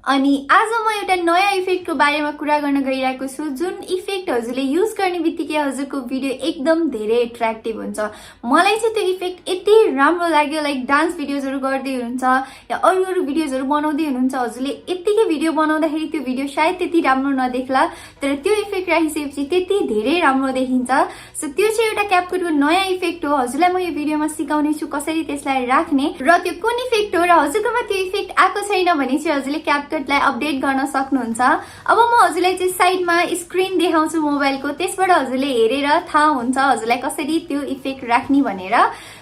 अनि आज म एउटा नयाँ इफेक्टको बारेमा कुरा गर्न गइरहेको छु जुन इफेक्ट हजुरले युज गर्ने बित्तिकै हजुरको भिडियो एकदम धेरै एट्र्याक्टिभ हुन्छ। मलाई चाहिँ त्यो इफेक्ट यति राम्रो लाग्यो, लाइक डान्स भिडियोजहरु गर्दै हुनुहुन्छ या अरू भिडियोजहरु बनाउँदै हुनुहुन्छ, हजुरले यतिकै भिडियो बनाउँदाखेरि त्यो भिडियो सायद त्यति राम्रो नदेख्ला, तर त्यो इफेक्ट राखिसकेपछि त्यति धेरै राम्रो देखिन्छ। सो त्यो चाहिँ एउटा क्यापकटको नयाँ इफेक्ट हो। हजुरलाई म यो भिडियोमा सिकाउने छु कसरी त्यसलाई राख्ने र त्यो कुन इफेक्ट हो, र हजुरकोमा त्यो इफेक्ट आएको छैन भने चाहिँ हजुरले क्यापकटलाई अपडेट गर्न सक्नुहुन्छ। अब म हजुरलाई चाहिँ साइडमा स्क्रिन देखाउँछु मोबाइलको, त्यसबाट हजुरले हेरेर थाहा हुन्छ हजुरलाई कसरी त्यो इफेक्ट राख्ने भनेर।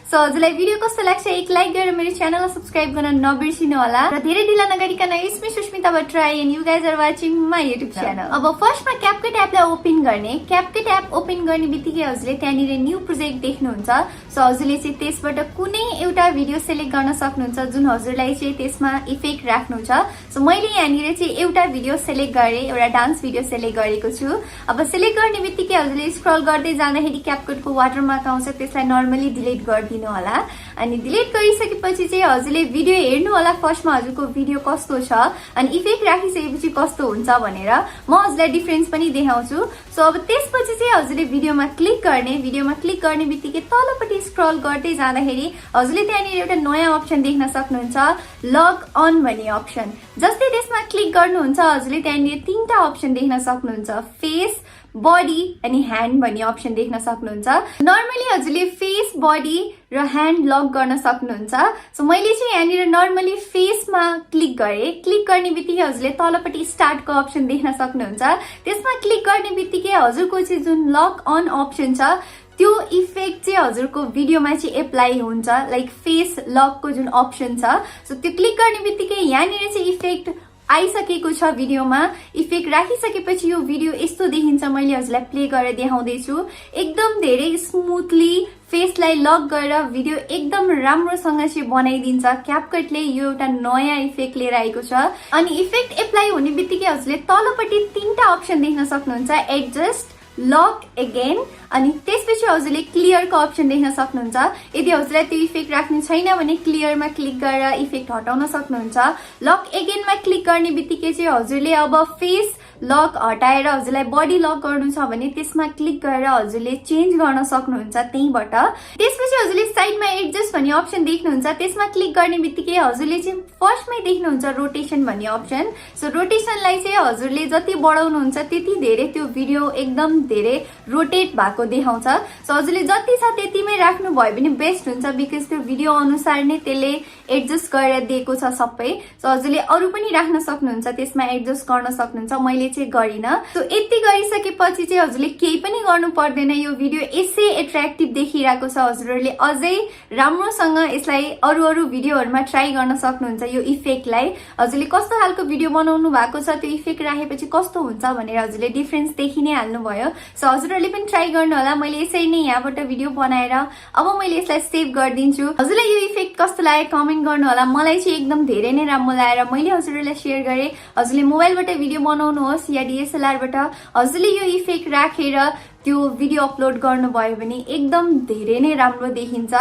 सो हजुरलाई भिडियो कस्तो लाग्छ एक लाइक गरेर मेरो च्यानललाई सब्स्क्राइब गर्न नबिर्सिनु होला र धेरै ढिला नगरिकन it's me Sushmita Bhattarai and you guys are watching my YouTube channel. अब फर्स्टमा क्यापकट एपलाई ओपन गर्ने। क्यापकट एप ओपन गर्ने बित्तिकै हजुरले त्यहाँनिर न्यू प्रोजेक्ट देख्नुहुन्छ। सो हजुरले चाहिँ त्यसबाट कुनै एउटा भिडियो सेलेक्ट गर्न सक्नुहुन्छ जुन हजुरलाई चाहिँ त्यसमा इफेक्ट राख्नु छ। सो मैले यहाँनिर चाहिँ एउटा भिडियो सेलेक्ट गरेँ, एउटा डान्स भिडियो सेलेक्ट गरेको छु। अब सेलेक्ट गर्ने बित्तिकै हजुरले स्क्रल गर्दै जाँदाखेरि क्यापकटको वाटरमार्क आउँछ, त्यसलाई नर्मली डिलिट गरिदिनु होला। अनि डिलिट गरिसकेपछि चाहिँ हजुरले भिडियो हेर्नु होला फर्स्टमा हजुरको भिडियो कस्तो छ अनि इफेक्ट राखिसकेपछि कस्तो हुन्छ भनेर म हजुरलाई डिफरेन्स पनि देखाउँछु। सो अब त्यसपछि चाहिँ हजुरले भिडियोमा क्लिक गर्ने। भिडियोमा क्लिक गर्ने बित्तिकै तलपट्टि स्क्रल गर्दै जाँदाखेरि हजुरले त्यहाँनिर एउटा नयाँ अप्सन देख्न सक्नुहुन्छ, लग अन भन्ने अप्सन। जस्तै त्यसमा क्लिक गर्नुहुन्छ हजुरले त्यहाँनिर तीनटा अप्सन देख्न सक्नुहुन्छ, फेस, बडी अनि ह्यान्ड भन्ने अप्सन देख्न सक्नुहुन्छ। नर्मली हजुरले फेस, बडी र ह्यान्ड लक गर्न सक्नुहुन्छ। सो मैले चाहिँ यहाँनिर नर्मली फेसमा क्लिक गरेँ। क्लिक गर्ने बित्तिकै हजुरले तलपट्टि स्टार्टको अप्सन देख्न सक्नुहुन्छ। त्यसमा क्लिक गर्ने बित्तिकै हजुरको चाहिँ जुन लक अन अप्सन छ त्यो इफेक्ट चाहिँ हजुरको भिडियोमा चाहिँ एप्लाई हुन्छ, लाइक फेस लकको जुन अप्सन छ। सो त्यो क्लिक गर्ने बित्तिकै यहाँनिर चाहिँ इफेक्ट आइसकेको छ। भिडियोमा इफेक्ट राखिसकेपछि यो भिडियो यस्तो देखिन्छ। मैले हजुरलाई प्ले गरेर देखाउँदैछु। एकदम धेरै स्मुथली फेसलाई लक गरेर भिडियो एकदम राम्रोसँग चाहिँ बनाइदिन्छ क्यापकटले। यो एउटा नयाँ इफेक्ट लिएर आएको छ। अनि इफेक्ट एप्लाई हुने बित्तिकै हजुरले तलपट्टि तीनटा अप्सन देख्न सक्नुहुन्छ, एडजस्ट, लक अगेन अनि त्यसपछि हजुरले क्लियरको अप्सन देख्न सक्नुहुन्छ। यदि हजुरलाई त्यो इफेक्ट राख्नु छैन भने क्लियरमा क्लिक गरेर इफेक्ट हटाउन सक्नुहुन्छ। लक अगेनमा क्लिक गर्ने बित्तिकै चाहिँ हजुरले अब फेस लक हटाएर हजुरलाई बडी लक गर्नु छ भने त्यसमा क्लिक गरेर हजुरले चेन्ज गर्न सक्नुहुन्छ त्यहीबाट। त्यसपछि हजुरले साइडमा एडजस्ट भन्ने अप्सन देख्नुहुन्छ, त्यसमा क्लिक गर्ने बित्तिकै हजुरले चाहिँ फर्स्टमै देख्नुहुन्छ रोटेसन भन्ने अप्सन। सो रोटेसनलाई चाहिँ हजुरले जति बढाउनुहुन्छ त्यति धेरै त्यो भिडियो एकदम धेरै रोटेट भएको देखाउँछ। सो हजुरले जति छ त्यतिमै राख्नु भयो भने बेस्ट हुन्छ, बिकज त्यो भिडियो अनुसार नै त्यसले एडजस्ट गरेर दिएको छ सबै। सो हजुरले अरू पनि राख्न सक्नुहुन्छ, त्यसमा एडजस्ट गर्न सक्नुहुन्छ। मैले चाहिँ गरिन। सो यति गरिसकेपछि चाहिँ हजुरले केही पनि गर्नु पर्दैन। यो भिडियो यसै एट्र्याक्टिभ देखिरहेको छ। हजुरहरूले अझै राम्रोसँग यसलाई अरू भिडियोहरूमा ट्राई गर्न सक्नुहुन्छ। यो इफेक्टलाई हजुरले कस्तो खालको भिडियो बनाउनु भएको छ त्यो इफेक्ट राखेपछि कस्तो हुन्छ भनेर हजुरले डिफरेन्स देखि नै हाल्नुभयो। सो हजुरहरूले पनि ट्राई गर्नु होला। मैले यसरी नै यहाँबाट भिडियो बनाएर अब मैले यसलाई सेभ गरिदिन्छु। हजुरलाई यो इफेक्ट कस्तो लाग्यो कमेन्ट गर्नु होला। मलाई चाहिँ एकदम धेरै नै राम्रो लागेर मैले हजुरहरूलाई सेयर गरेँ। हजुरले मोबाइलबाट भिडियो बनाउनुहोस् या डीएसएलआरबाट हजुरले यो इफेक्ट राखेर त्यो भिडियो अपलोड गर्नुभयो भने एकदम धेरै नै राम्रो देखिन्छ।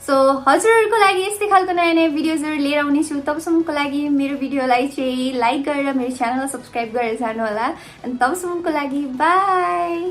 सो हजुरहरूको लागि यस्तै खालको नयाँ नयाँ भिडियोजहरू लिएर आउनेछु। तबसम्मको लागि मेरो भिडियोलाई चाहिँ लाइक गरेर मेरो च्यानललाई सब्स्क्राइब गरेर जानु होला। अनि तबसम्मको लागि बाई।